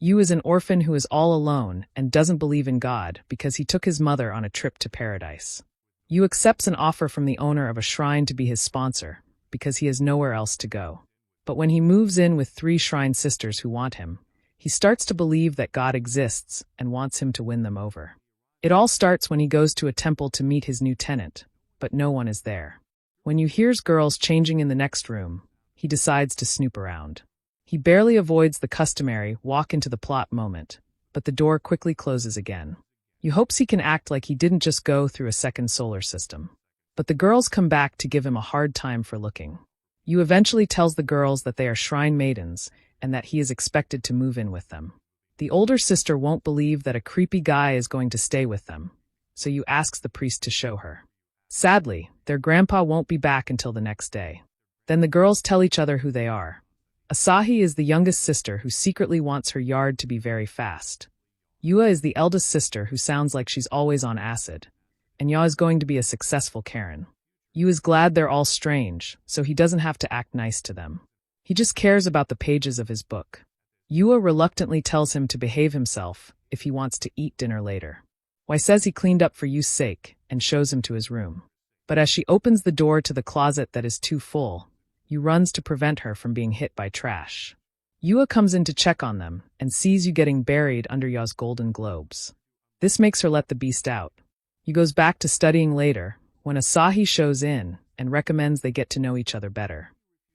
Yu is an orphan who is all alone and doesn't believe in God because he took his mother on a trip to paradise. Yu accepts an offer from the owner of a shrine to be his sponsor because he has nowhere else to go. But when he moves in with 3 shrine sisters who want him, he starts to believe that God exists and wants him to win them over. It all starts when he goes to a temple to meet his new tenant, but no one is there. When Yu hears girls changing in the next room, he decides to snoop around. He barely avoids the customary walk into the plot moment, but the door quickly closes again. Yu hopes he can act like he didn't just go through a second solar system. But the girls come back to give him a hard time for looking. Yu eventually tells the girls that they are shrine maidens and that he is expected to move in with them. The older sister won't believe that a creepy guy is going to stay with them, so Yu asks the priest to show her. Sadly, their grandpa won't be back until the next day. Then the girls tell each other who they are. Asahi is the youngest sister who secretly wants her yard to be very fast. Yua is the eldest sister who sounds like she's always on acid. And Ya is going to be a successful Karen. Yu is glad they're all strange, so he doesn't have to act nice to them. He just cares about the pages of his book. Yua reluctantly tells him to behave himself if he wants to eat dinner later. Wai says he cleaned up for Yu's sake and shows him to his room. But as she opens the door to the closet that is too full, Yu runs to prevent her from being hit by trash. Yua comes in to check on them and sees Yu getting buried under Ya's golden globes. This makes her let the beast out. Yu goes back to studying later when Asahi shows in and recommends they get to know each other better.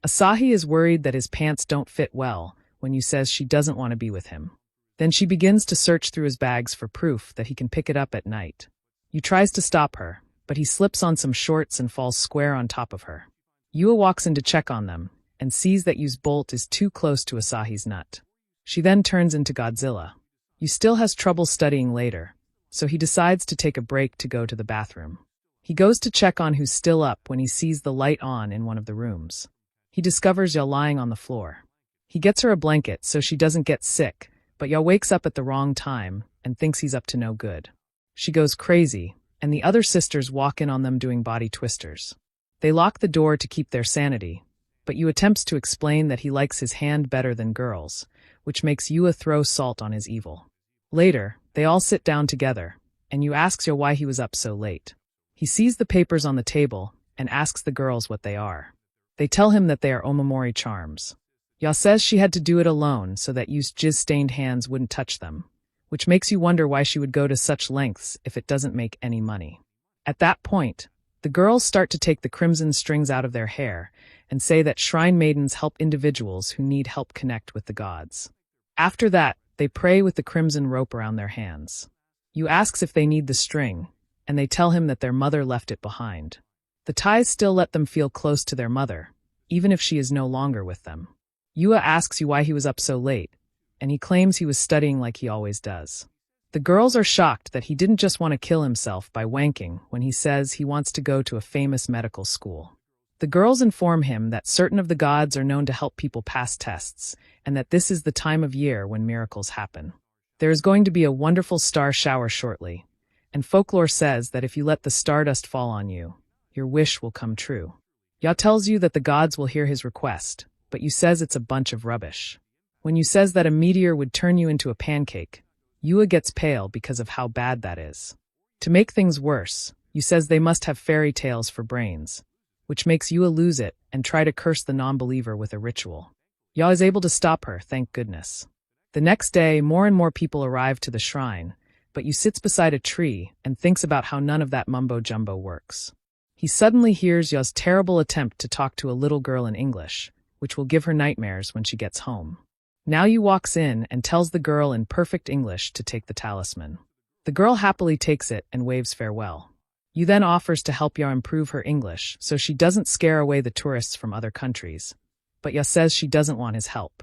Asahi is worried that his pants don't fit well when Yu says she doesn't want to be with him. Then she begins to search through his bags for proof that he can pick it up at night. Yu tries to stop her, but he slips on some shorts and falls square on top of her. Yua walks in to check on them and sees that Yu's bolt is too close to Asahi's nut. She then turns into Godzilla. Yu still has trouble studying later, so he decides to take a break to go to the bathroom. He goes to check on who's still up when he sees the light on in one of the rooms. He discovers Ya lying on the floor. He gets her a blanket so she doesn't get sick, but Ya wakes up at the wrong time and thinks he's up to no good. She goes crazy, and the other sisters walk in on them doing body twisters. They lock the door to keep their sanity, but Yu attempts to explain that he likes his hand better than girls, which makes Yua throw salt on his evil. Later, they all sit down together, and Yu asks Ya why he was up so late. He sees the papers on the table and asks the girls what they are. They tell him that they are omamori charms. Ya says she had to do it alone so that Yu's jizz-stained hands wouldn't touch them, which makes you wonder why she would go to such lengths if it doesn't make any money. At that point, the girls start to take the crimson strings out of their hair and say that shrine maidens help individuals who need help connect with the gods. After that, they pray with the crimson rope around their hands. Yu asks if they need the string, and they tell him that their mother left it behind. The ties still let them feel close to their mother, even if she is no longer with them. Yua asks Yu why he was up so late, and he claims he was studying like he always does. The girls are shocked that he didn't just want to kill himself by wanking when he says he wants to go to a famous medical school. The girls inform him that certain of the gods are known to help people pass tests, and that this is the time of year when miracles happen. There is going to be a wonderful star shower shortly, and folklore says that if you let the stardust fall on you, your wish will come true. Ya tells you that the gods will hear his request, but Yu says it's a bunch of rubbish. When Yu says that a meteor would turn you into a pancake, Yua gets pale because of how bad that is. To make things worse, Yu says they must have fairy tales for brains, which makes Yua lose it and try to curse the non-believer with a ritual. Ya is able to stop her, thank goodness. The next day, more and more people arrive to the shrine, but Yu sits beside a tree and thinks about how none of that mumbo-jumbo works. He suddenly hears Ya's terrible attempt to talk to a little girl in English, which will give her nightmares when she gets home. Now Yu walks in and tells the girl in perfect English to take the talisman. The girl happily takes it and waves farewell. Yu then offers to help Ya improve her English so she doesn't scare away the tourists from other countries, but Ya says she doesn't want his help.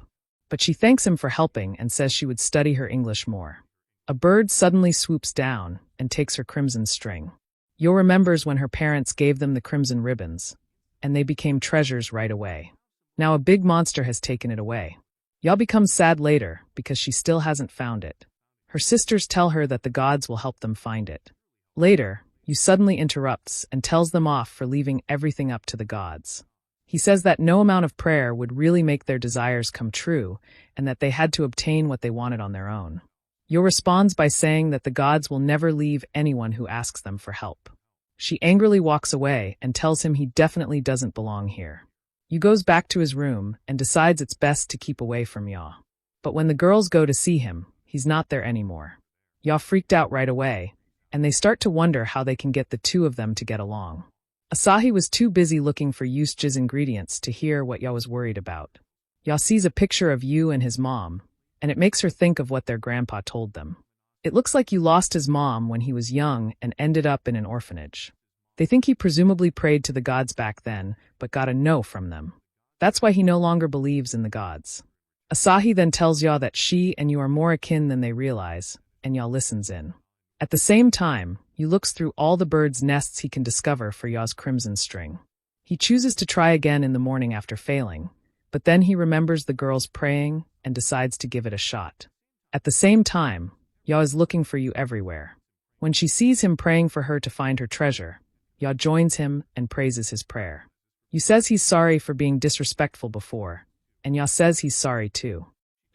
But she thanks him for helping and says she would study her English more. A bird suddenly swoops down and takes her crimson string. Yu remembers when her parents gave them the crimson ribbons, and they became treasures right away. Now a big monster has taken it away. Ya becomes sad later because she still hasn't found it. Her sisters tell her that the gods will help them find it. Later, Yu suddenly interrupts and tells them off for leaving everything up to the gods. He He says that no amount of prayer would really make their desires come true, and that they had to obtain what they wanted on their own. Yo responds by saying that the gods will never leave anyone who asks them for help. She angrily walks away and tells him he definitely doesn't belong here. Yu goes back to his room and decides it's best to keep away from Ya. But when the girls go to see him, he's not there anymore. Ya freaked out right away, and they start to wonder how they can get the two of them to get along. Asahi was too busy looking for Yu's ingredients to hear what Ya was worried about. Ya sees a picture of Yu and his mom, and it makes her think of what their grandpa told them. It looks like Yu lost his mom when he was young and ended up in an orphanage. They think he presumably prayed to the gods back then, but got a no from them. That's why he no longer believes in the gods. Asahi then tells Ya that she and Yu are more akin than they realize, and Ya listens in. At the same time, Yu looks through all the birds' nests he can discover for Ya's crimson string. He chooses to try again in the morning after failing, but then he remembers the girls praying and decides to give it a shot. At the same time, Ya is looking for Yu everywhere. When she sees him praying for her to find her treasure, Ya joins him and praises his prayer. Yu says he's sorry for being disrespectful before, and Ya says he's sorry too.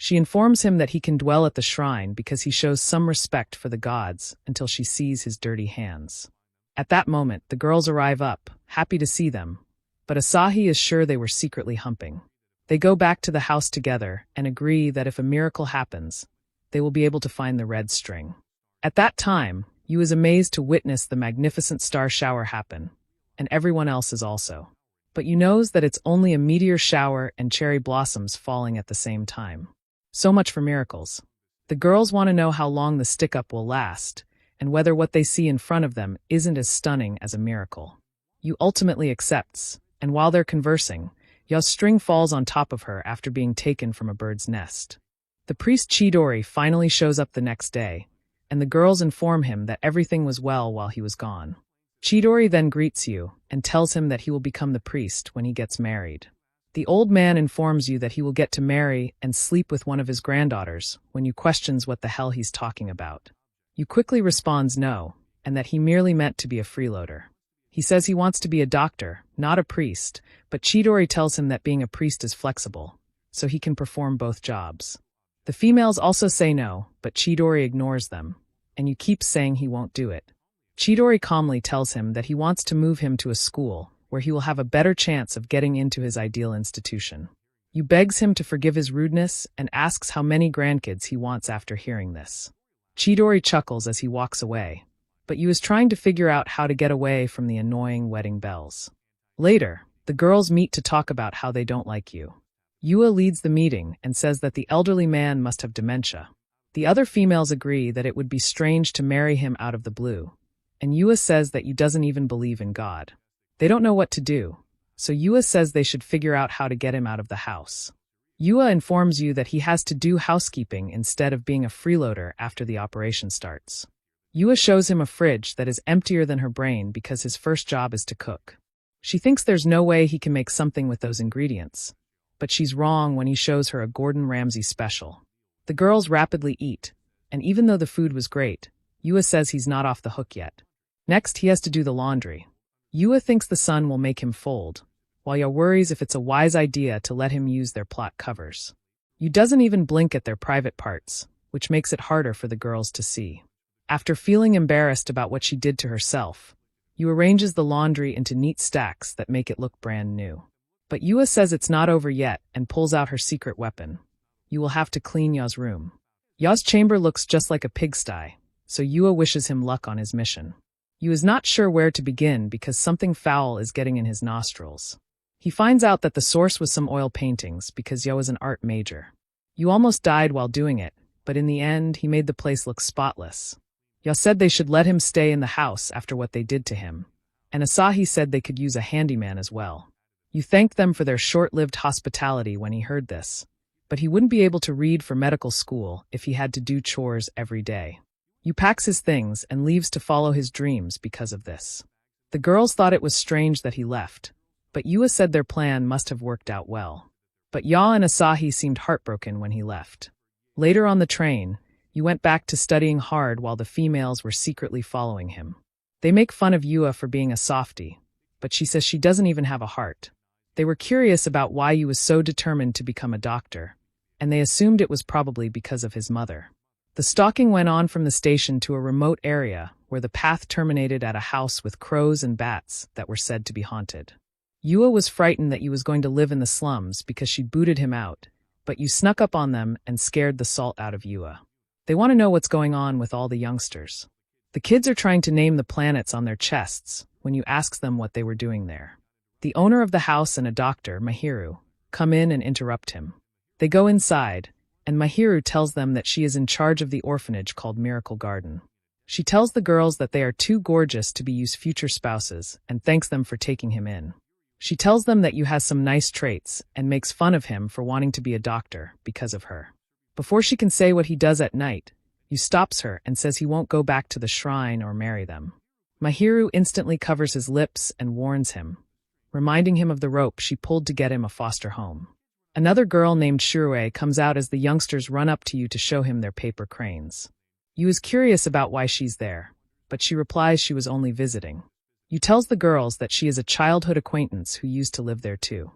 She informs him that he can dwell at the shrine because he shows some respect for the gods until she sees his dirty hands. At that moment, the girls arrive up, happy to see them, but Asahi is sure they were secretly humping. They go back to the house together and agree that if a miracle happens, they will be able to find the red string. At that time, Yu is amazed to witness the magnificent star shower happen, and everyone else is also. But Yu knows that it's only a meteor shower and cherry blossoms falling at the same time. So much for miracles. The girls want to know how long the stick-up will last, and whether what they see in front of them isn't as stunning as a miracle. Yu ultimately accepts, and while they're conversing, Ya's string falls on top of her after being taken from a bird's nest. The priest Chidori finally shows up the next day, and the girls inform him that everything was well while he was gone. Chidori then greets Yu and tells him that he will become the priest when he gets married. The old man informs Yu that he will get to marry and sleep with one of his granddaughters when Yu questions what the hell he's talking about. Yu quickly responds no, and that he merely meant to be a freeloader. He says he wants to be a doctor, not a priest, but Chidori tells him that being a priest is flexible, so he can perform both jobs. The females also say no, but Chidori ignores them, and Yu keeps saying he won't do it. Chidori calmly tells him that he wants to move him to a school where he will have a better chance of getting into his ideal institution. Yu begs him to forgive his rudeness and asks how many grandkids he wants after hearing this. Chidori chuckles as he walks away, but Yu is trying to figure out how to get away from the annoying wedding bells. Later, the girls meet to talk about how they don't like Yu. Yua leads the meeting and says that the elderly man must have dementia. The other females agree that it would be strange to marry him out of the blue, and Yua says that Yu doesn't even believe in God. They don't know what to do, so Yua says they should figure out how to get him out of the house. Yua informs Yu that he has to do housekeeping instead of being a freeloader after the operation starts. Yua shows him a fridge that is emptier than her brain because his first job is to cook. She thinks there's no way he can make something with those ingredients, but she's wrong when he shows her a Gordon Ramsay special. The girls rapidly eat, and even though the food was great, Yua says he's not off the hook yet. Next, he has to do the laundry. Yua thinks the sun will make him fold, while Ya worries if it's a wise idea to let him use their plot covers. Yu doesn't even blink at their private parts, which makes it harder for the girls to see. After feeling embarrassed about what she did to herself, Yu arranges the laundry into neat stacks that make it look brand new. But Yua says it's not over yet and pulls out her secret weapon. Yu will have to clean Ya's room. Ya's chamber looks just like a pigsty, so Yua wishes him luck on his mission. Yu is not sure where to begin because something foul is getting in his nostrils. He finds out that the source was some oil paintings because Ya was an art major. Yu almost died while doing it, but in the end he made the place look spotless. Ya said they should let him stay in the house after what they did to him, and Asahi said they could use a handyman as well. Yu thanked them for their short-lived hospitality when he heard this, but he wouldn't be able to read for medical school if he had to do chores every day. Yu packs his things and leaves to follow his dreams because of this. The girls thought it was strange that he left, but Yua said their plan must have worked out well. But Ya and Asahi seemed heartbroken when he left. Later on the train, Yu went back to studying hard while the females were secretly following him. They make fun of Yua for being a softie, but she says she doesn't even have a heart. They were curious about why you was so determined to become a doctor, and they assumed it was probably because of his mother. The stalking went on from the station to a remote area where the path terminated at a house with crows and bats that were said to be haunted. Yua was frightened that you was going to live in the slums because she booted him out, but you snuck up on them and scared the salt out of Yua. They want to know what's going on with all the youngsters. The kids are trying to name the planets on their chests when you ask them what they were doing there. The owner of the house and a doctor, Mahiru, come in and interrupt him. They go inside, and Mahiru tells them that she is in charge of the orphanage called Miracle Garden. She tells the girls that they are too gorgeous to be used future spouses and thanks them for taking him in. She tells them that you has some nice traits and makes fun of him for wanting to be a doctor because of her. Before she can say what he does at night, you stops her and says he won't go back to the shrine or marry them. Mahiru instantly covers his lips and warns him, reminding him of the rope she pulled to get him a foster home. Another girl named Shirue comes out as the youngsters run up to you to show him their paper cranes. You is curious about why she's there, but she replies she was only visiting. You tells the girls that she is a childhood acquaintance who used to live there too.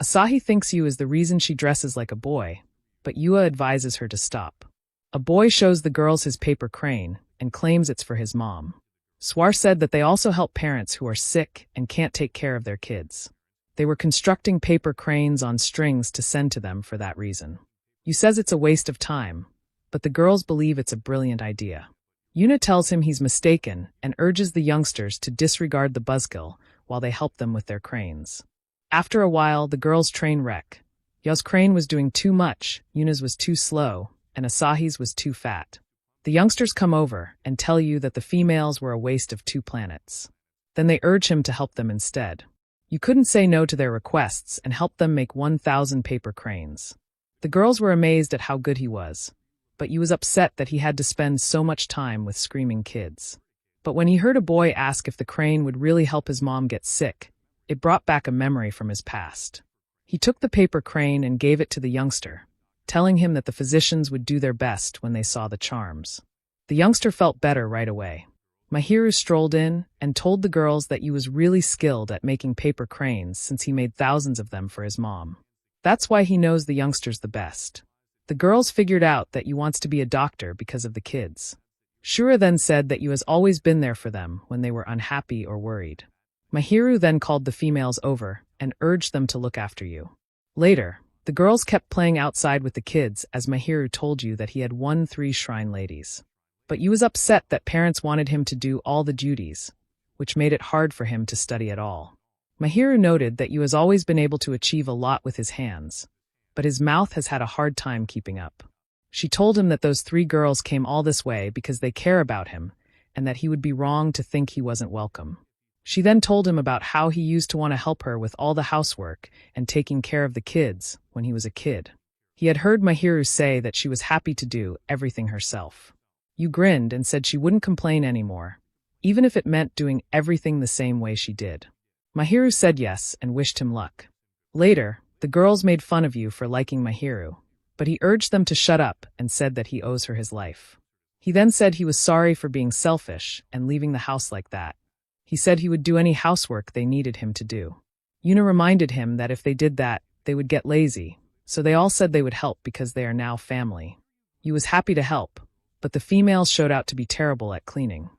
Asahi thinks you is the reason she dresses like a boy, but Yua advises her to stop. A boy shows the girls his paper crane and claims it's for his mom. Swar said that they also help parents who are sick and can't take care of their kids. They were constructing paper cranes on strings to send to them for that reason. You says it's a waste of time, but the girls believe it's a brilliant idea. Yuna tells him he's mistaken and urges the youngsters to disregard the buzzkill while they help them with their cranes. After a while, the girls train wreck. Ya's crane was doing too much, Yuna's was too slow, and Asahi's was too fat. The youngsters come over and tell you that the females were a waste of 2 planets. Then they urge him to help them instead. You couldn't say no to their requests and helped them make 1,000 paper cranes. The girls were amazed at how good he was, but you was upset that he had to spend so much time with screaming kids. But when he heard a boy ask if the crane would really help his mom get sick, it brought back a memory from his past. He took the paper crane and gave it to the youngster, telling him that the physicians would do their best when they saw the charms. The youngster felt better right away. Mahiru strolled in and told the girls that you was really skilled at making paper cranes since he made thousands of them for his mom. That's why he knows the youngsters the best. The girls figured out that you wants to be a doctor because of the kids. Shura then said that you has always been there for them when they were unhappy or worried. Mahiru then called the females over and urged them to look after you. Later, the girls kept playing outside with the kids as Mahiru told you that he had won 3 shrine ladies. But you was upset that parents wanted him to do all the duties, which made it hard for him to study at all. Mahiru noted that you has always been able to achieve a lot with his hands, but his mouth has had a hard time keeping up. She told him that those 3 girls came all this way because they care about him and that he would be wrong to think he wasn't welcome. She then told him about how he used to want to help her with all the housework and taking care of the kids when he was a kid. He had heard Mahiru say that she was happy to do everything herself. You grinned and said she wouldn't complain anymore, even if it meant doing everything the same way she did. Mahiru said yes and wished him luck. Later, the girls made fun of you for liking Mahiru, but he urged them to shut up and said that he owes her his life. He then said he was sorry for being selfish and leaving the house like that. He said he would do any housework they needed him to do. Yuna reminded him that if they did that, they would get lazy, so they all said they would help because they are now family. He was happy to help, but the females showed out to be terrible at cleaning.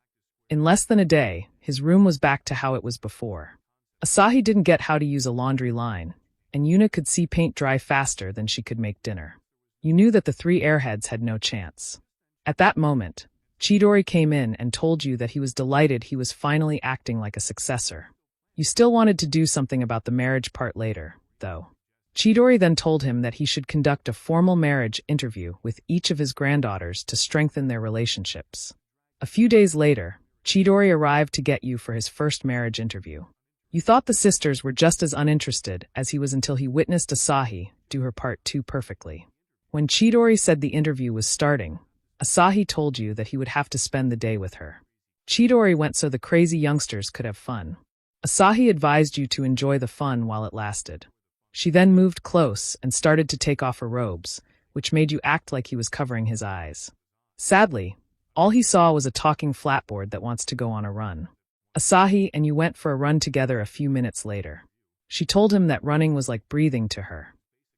In less than a day, his room was back to how it was before. Asahi didn't get how to use a laundry line, and Yuna could see paint dry faster than she could make dinner. You knew that the 3 airheads had no chance. At that moment, Chidori came in and told you that he was delighted he was finally acting like a successor. You still wanted to do something about the marriage part later, though. Chidori then told him that he should conduct a formal marriage interview with each of his granddaughters to strengthen their relationships. A few days later, Chidori arrived to get you for his first marriage interview. You thought the sisters were just as uninterested as he was until he witnessed Asahi do her part too perfectly. When Chidori said the interview was starting, Asahi told you that he would have to spend the day with her. Chidori went so the crazy youngsters could have fun. Asahi advised you to enjoy the fun while it lasted. She then moved close and started to take off her robes, which made you act like he was covering his eyes. Sadly, all he saw was a talking flatboard that wants to go on a run. Asahi and you went for a run together a few minutes later. She told him that running was like breathing to her.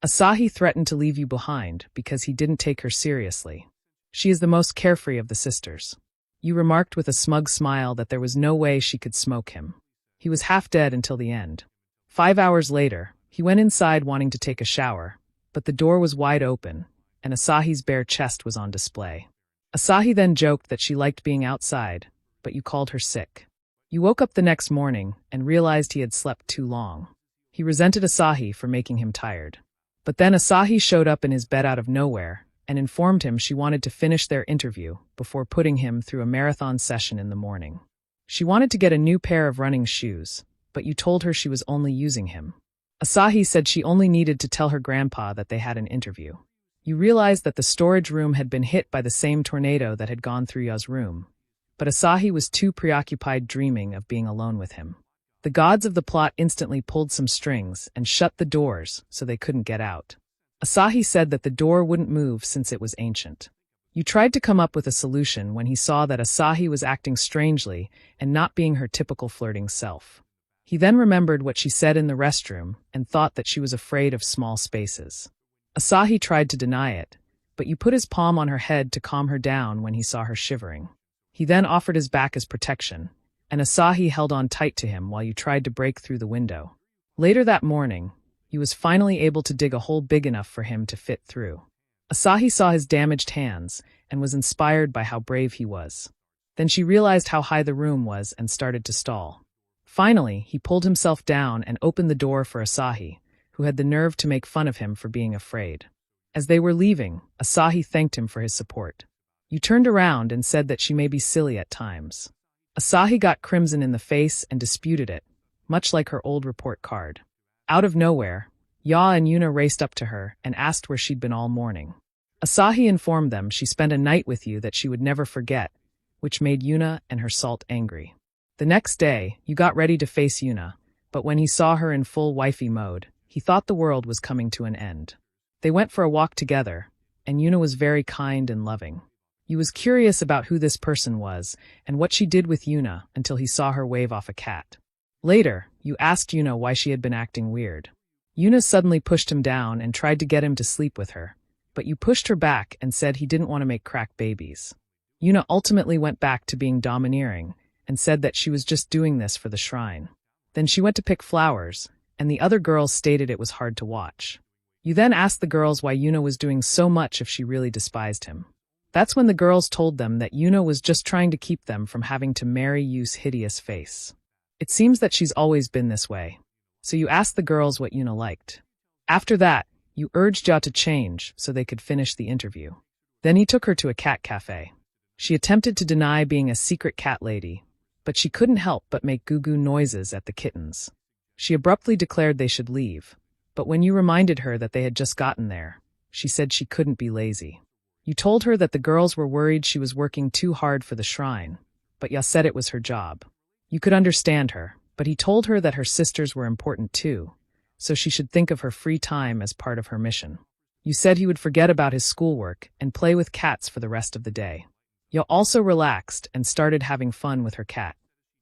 Asahi threatened to leave you behind because he didn't take her seriously. She is the most carefree of the sisters. You remarked with a smug smile that there was no way she could smoke him. He was half dead until the end. 5 hours later, he went inside wanting to take a shower, but the door was wide open, and Asahi's bare chest was on display. Asahi then joked that she liked being outside, but you called her sick. You woke up the next morning and realized he had slept too long. He resented Asahi for making him tired. But then Asahi showed up in his bed out of nowhere and informed him she wanted to finish their interview before putting him through a marathon session in the morning. She wanted to get a new pair of running shoes, but you told her she was only using him. Asahi said she only needed to tell her grandpa that they had an interview. You realized that the storage room had been hit by the same tornado that had gone through Ya's room, but Asahi was too preoccupied dreaming of being alone with him. The gods of the plot instantly pulled some strings and shut the doors so they couldn't get out. Asahi said that the door wouldn't move since it was ancient. You tried to come up with a solution when he saw that Asahi was acting strangely and not being her typical flirting self. He then remembered what she said in the restroom and thought that she was afraid of small spaces. Asahi tried to deny it, but you put his palm on her head to calm her down when he saw her shivering. He then offered his back as protection, and Asahi held on tight to him while you tried to break through the window. Later that morning, he was finally able to dig a hole big enough for him to fit through. Asahi saw his damaged hands and was inspired by how brave he was. Then she realized how high the room was and started to stall. Finally, he pulled himself down and opened the door for Asahi, who had the nerve to make fun of him for being afraid. As they were leaving, Asahi thanked him for his support. You turned around and said that she may be silly at times. Asahi got crimson in the face and disputed it, much like her old report card. Out of nowhere, Ya and Yuna raced up to her and asked where she'd been all morning. Asahi informed them she spent a night with you that she would never forget, which made Yuna and her salt angry. The next day, you got ready to face Yuna, but when he saw her in full wifey mode, he thought the world was coming to an end. They went for a walk together, and Yuna was very kind and loving. You was curious about who this person was and what she did with Yuna until he saw her wave off a cat. Later, you asked Yuna why she had been acting weird. Yuna suddenly pushed him down and tried to get him to sleep with her, but you pushed her back and said he didn't want to make crack babies. Yuna ultimately went back to being domineering and said that she was just doing this for the shrine. Then she went to pick flowers, and the other girls stated it was hard to watch. You then asked the girls why Yuna was doing so much if she really despised him. That's when the girls told them that Yuna was just trying to keep them from having to marry Yu's hideous face. It seems that she's always been this way. So you asked the girls what Yuna liked. After that, you urged Ya to change so they could finish the interview. Then he took her to a cat cafe. She attempted to deny being a secret cat lady, but she couldn't help but make goo-goo noises at the kittens. She abruptly declared they should leave, but when you reminded her that they had just gotten there, she said she couldn't be lazy. You told her that the girls were worried she was working too hard for the shrine, but Ya said it was her job. You could understand her, but he told her that her sisters were important too, so she should think of her free time as part of her mission. You said he would forget about his schoolwork and play with cats for the rest of the day. Ya also relaxed and started having fun with her cat.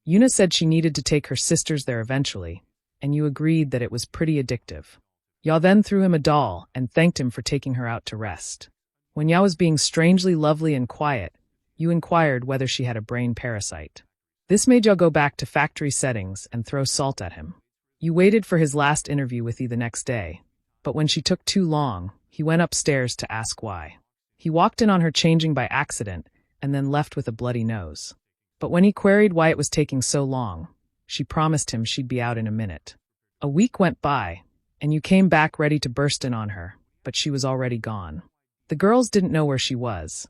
Yuna said she needed to take her sisters there eventually, and you agreed that it was pretty addictive. Ya then threw him a doll and thanked him for taking her out to rest. When Ya was being strangely lovely and quiet, you inquired whether she had a brain parasite. This made Ya go back to factory settings and throw salt at him. You waited for his last interview with you the next day, but when she took too long, he went upstairs to ask why. He walked in on her changing by accident and then left with a bloody nose. But when he queried why it was taking so long, she promised him she'd be out in a minute. A week went by, and you came back ready to burst in on her, but she was already gone. The girls didn't know where she was,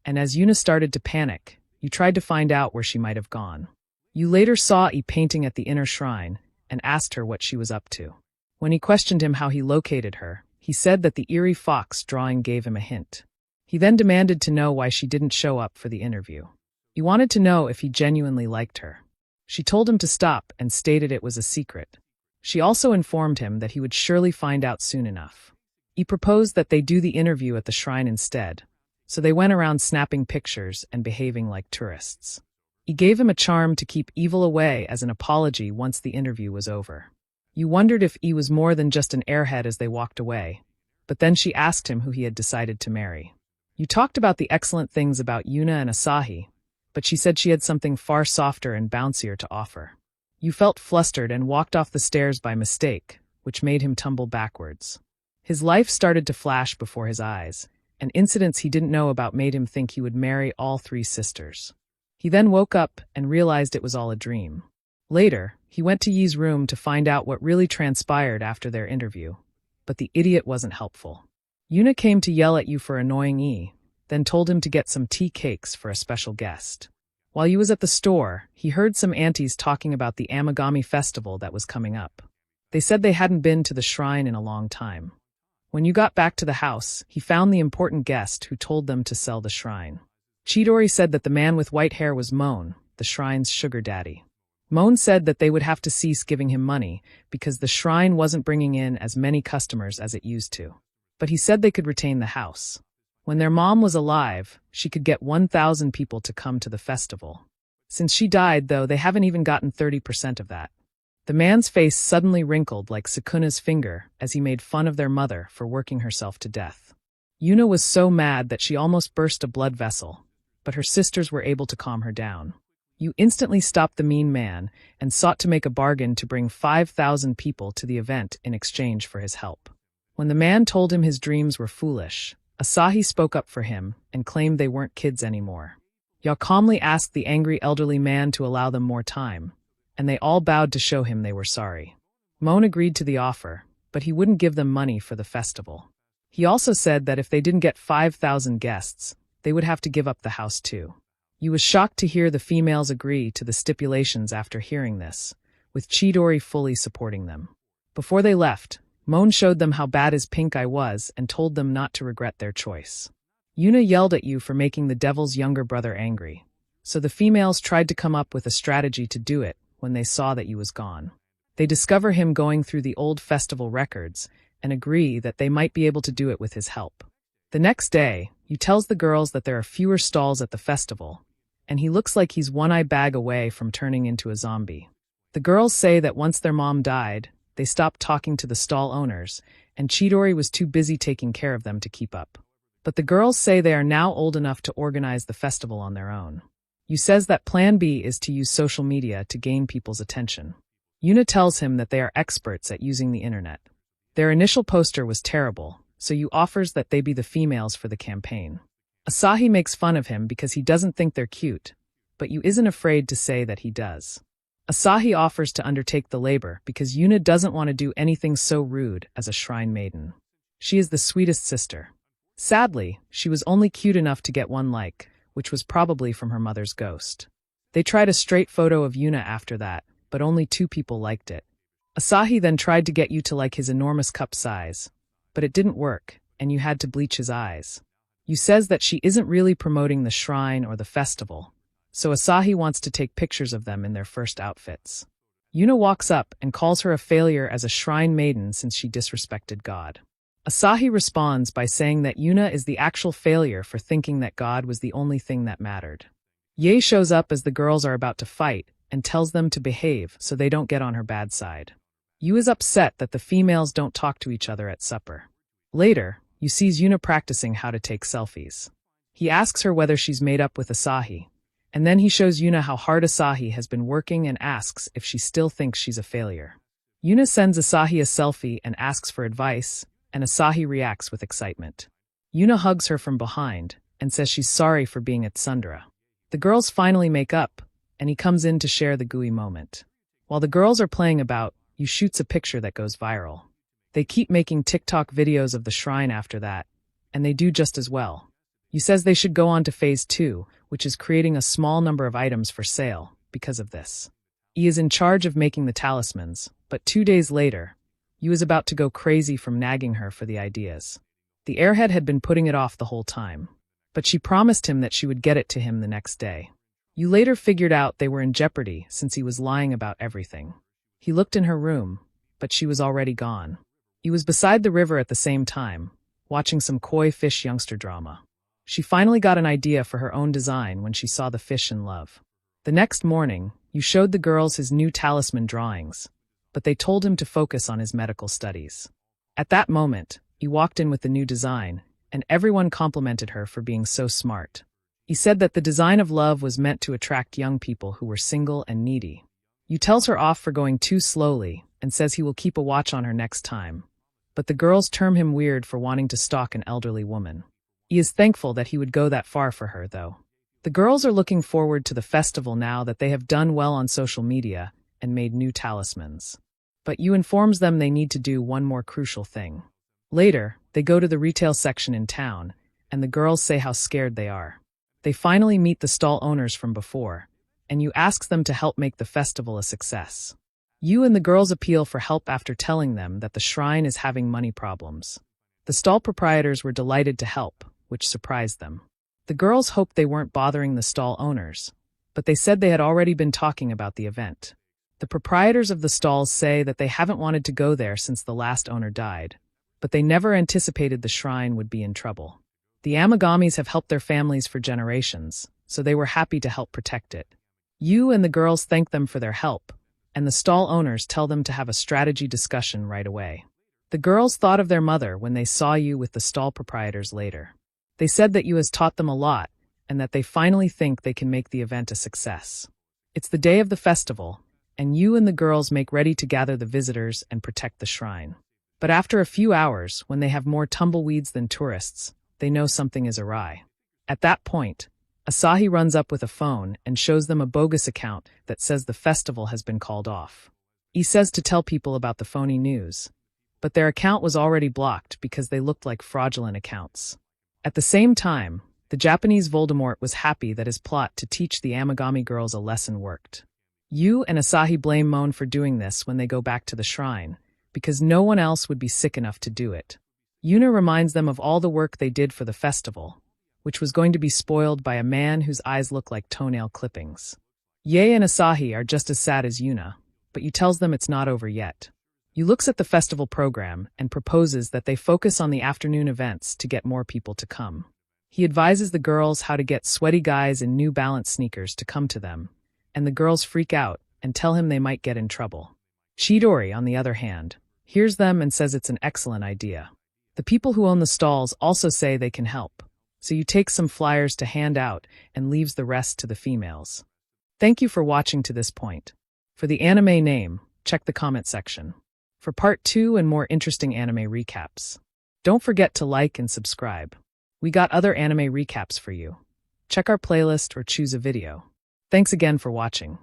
and as Yuna started to panic, you tried to find out where she might have gone. You later saw E painting at the inner shrine and asked her what she was up to. When he questioned him how he located her, he said that the eerie fox drawing gave him a hint. He then demanded to know why she didn't show up for the interview. He wanted to know if he genuinely liked her. She told him to stop and stated it was a secret. She also informed him that he would surely find out soon enough. He proposed that they do the interview at the shrine instead, so they went around snapping pictures and behaving like tourists. He gave him a charm to keep evil away as an apology once the interview was over. You wondered if he was more than just an airhead as they walked away, but then she asked him who he had decided to marry. You talked about the excellent things about Yuna and Asahi, but she said she had something far softer and bouncier to offer. You felt flustered and walked off the stairs by mistake, which made him tumble backwards. His life started to flash before his eyes, and incidents he didn't know about made him think he would marry all three sisters. He then woke up and realized it was all a dream. Later, he went to Yi's room to find out what really transpired after their interview, but the idiot wasn't helpful. Yuna came to yell at you for annoying Yi, then told him to get some tea cakes for a special guest. While he was at the store, he heard some aunties talking about the Amigami festival that was coming up. They said they hadn't been to the shrine in a long time. When you got back to the house, he found the important guest who told them to sell the shrine. Chidori said that the man with white hair was Moan, the shrine's sugar daddy. Moan said that they would have to cease giving him money because the shrine wasn't bringing in as many customers as it used to. But he said they could retain the house. When their mom was alive, she could get 1,000 people to come to the festival. Since she died, though, they haven't even gotten 30% of that. The man's face suddenly wrinkled like Sukuna's finger as he made fun of their mother for working herself to death. Yuna was so mad that she almost burst a blood vessel, but her sisters were able to calm her down. You instantly stopped the mean man and sought to make a bargain to bring 5,000 people to the event in exchange for his help. When the man told him his dreams were foolish, Asahi spoke up for him and claimed they weren't kids anymore. Ya calmly asked the angry elderly man to allow them more time, and they all bowed to show him they were sorry. Moan agreed to the offer, but he wouldn't give them money for the festival. He also said that if they didn't get 5,000 guests, they would have to give up the house too. You was shocked to hear the females agree to the stipulations after hearing this, with Chidori fully supporting them. Before they left, Moan showed them how bad his pink eye was and told them not to regret their choice. Yuna yelled at you for making the devil's younger brother angry, so the females tried to come up with a strategy to do it when they saw that you was gone. They discover him going through the old festival records and agree that they might be able to do it with his help. The next day, you tells the girls that there are fewer stalls at the festival, and he looks like he's one eye bag away from turning into a zombie. The girls say that once their mom died, they stopped talking to the stall owners, and Chidori was too busy taking care of them to keep up. But the girls say they are now old enough to organize the festival on their own. You says that plan B is to use social media to gain people's attention. Yuna tells him that they are experts at using the internet. Their initial poster was terrible, so you offers that they be the females for the campaign. Asahi makes fun of him because he doesn't think they're cute, but you isn't afraid to say that he does. Asahi offers to undertake the labor because Yuna doesn't want to do anything so rude as a shrine maiden. She is the sweetest sister. Sadly, she was only cute enough to get one like, which was probably from her mother's ghost. They tried a straight photo of Yuna after that, but only 2 people liked it. Asahi then tried to get you to like his enormous cup size, but it didn't work, and you had to bleach his eyes. You says that she isn't really promoting the shrine or the festival, so Asahi wants to take pictures of them in their first outfits. Yuna walks up and calls her a failure as a shrine maiden since she disrespected God. Asahi responds by saying that Yuna is the actual failure for thinking that God was the only thing that mattered. Ye shows up as the girls are about to fight and tells them to behave so they don't get on her bad side. Yu is upset that the females don't talk to each other at supper. Later, Yu sees Yuna practicing how to take selfies. He asks her whether she's made up with Asahi, and then he shows Yuna how hard Asahi has been working and asks if she still thinks she's a failure. Yuna sends Asahi a selfie and asks for advice, and Asahi reacts with excitement. Yuna hugs her from behind and says she's sorry for being at Sundara. The girls finally make up, and he comes in to share the gooey moment. While the girls are playing about, Yu shoots a picture that goes viral. They keep making TikTok videos of the shrine after that, and they do just as well. Yu says they should go on to phase 2, which is creating a small number of items for sale, because of this. He is in charge of making the talismans, but 2 days later, Yu is about to go crazy from nagging her for the ideas. The airhead had been putting it off the whole time, but she promised him that she would get it to him the next day. Yu later figured out they were in jeopardy since he was lying about everything. He looked in her room, but she was already gone. He was beside the river at the same time, watching some koi fish youngster drama. She finally got an idea for her own design when she saw the fish in love. The next morning, Yu showed the girls his new talisman drawings, but they told him to focus on his medical studies. At that moment, he walked in with the new design, and everyone complimented her for being so smart. He said that the design of love was meant to attract young people who were single and needy. Yu tells her off for going too slowly and says he will keep a watch on her next time. But the girls term him weird for wanting to stalk an elderly woman. He is thankful that he would go that far for her, though. The girls are looking forward to the festival now that they have done well on social media and made new talismans. But Yu informs them they need to do one more crucial thing. Later, they go to the retail section in town, and the girls say how scared they are. They finally meet the stall owners from before, and Yu asks them to help make the festival a success. Yu and the girls appeal for help after telling them that the shrine is having money problems. The stall proprietors were delighted to help, which surprised them. The girls hoped they weren't bothering the stall owners, but they said they had already been talking about the event. The proprietors of the stalls say that they haven't wanted to go there since the last owner died, but they never anticipated the shrine would be in trouble. The Amigamis have helped their families for generations, so they were happy to help protect it. Yu and the girls thank them for their help, and the stall owners tell them to have a strategy discussion right away. The girls thought of their mother when they saw Yu with the stall proprietors later. They said that Yu has taught them a lot, and that they finally think they can make the event a success. It's the day of the festival, and Yu and the girls make ready to gather the visitors and protect the shrine. But after a few hours, when they have more tumbleweeds than tourists, they know something is awry. At that point, Asahi runs up with a phone and shows them a bogus account that says the festival has been called off. He says to tell people about the phony news, but their account was already blocked because they looked like fraudulent accounts. At the same time, the Japanese Voldemort was happy that his plot to teach the Amigami girls a lesson worked. Yu and Asahi blame Mon for doing this when they go back to the shrine, because no one else would be sick enough to do it. Yuna reminds them of all the work they did for the festival, which was going to be spoiled by a man whose eyes look like toenail clippings. Ye and Asahi are just as sad as Yuna, but Yu tells them it's not over yet. Yu looks at the festival program and proposes that they focus on the afternoon events to get more people to come. He advises the girls how to get sweaty guys in New Balance sneakers to come to them, and the girls freak out and tell him they might get in trouble. Chidori, on the other hand, hears them and says it's an excellent idea. The people who own the stalls also say they can help, so Yu takes some flyers to hand out and leaves the rest to the females. Thank you for watching to this point. For the anime name, check the comment section. For part 2 and more interesting anime recaps. Don't forget to like and subscribe. We got other anime recaps for you. Check our playlist or choose a video. Thanks again for watching.